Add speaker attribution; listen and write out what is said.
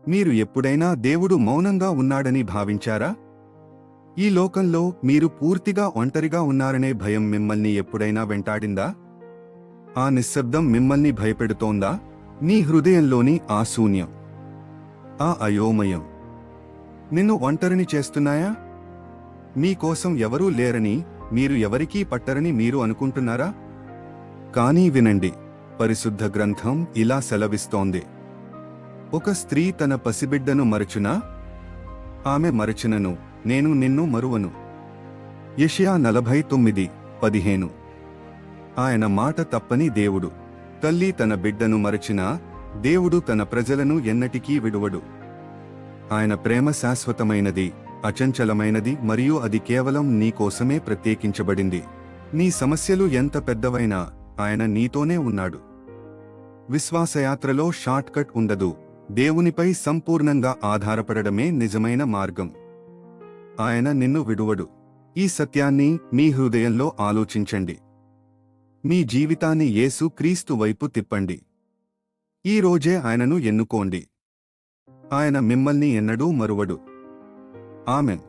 Speaker 1: మీరు ఎప్పుడైనా దేవుడు మౌనంగా ఉన్నాడని భావించారా? ఈ లోకంలో మీరు పూర్తిగా ఒంటరిగా ఉన్నారనే భయం మిమ్మల్ని ఎప్పుడైనా వెంటాడిందా? ఆ నిశ్శబ్దం మిమ్మల్ని భయపెడుతోందా? నీ హృదయంలోని ఆ శూన్యం, ఆ అయోమయం నిన్ను ఒంటరిని చేస్తున్నాయా? మీకోసం ఎవరూ లేరని, మీరు ఎవరికీ పట్టరని మీరు అనుకుంటున్నారా? కానీ వినండి, పరిశుద్ధ గ్రంథం ఇలా సెలవిస్తోంది. ఒక స్త్రీ తన పసిబిడ్డను మరచునా? ఆమె మరచినను నేను నిన్ను మరువను. యెషయా 49:15. ఆయన మాట తప్పని దేవుడు. తల్లి తన బిడ్డను మరచినా దేవుడు తన ప్రజలను ఎన్నటికీ విడువడు. ఆయన ప్రేమ శాశ్వతమైనది, అచంచలమైనది మరియు అది కేవలం నీ కోసమే ప్రత్యేకించబడింది. నీ సమస్యలు ఎంత పెద్దవైనా ఆయన నీతోనే ఉన్నాడు. విశ్వాసయాత్రలో షార్ట్కట్ ఉండదు. దేవునిపై సంపూర్ణంగా ఆధారపడడమే నిజమైన మార్గం. ఆయన నిన్ను విడువడు. ఈ సత్యాన్ని మీ హృదయంలో ఆలోచించండి. మీ జీవితాన్ని యేసు క్రీస్తు వైపు తిప్పండి. ఈ రోజే ఆయనను ఎన్నుకోండి. ఆయన మిమ్మల్ని ఎన్నడూ మరువడు. ఆమెన్.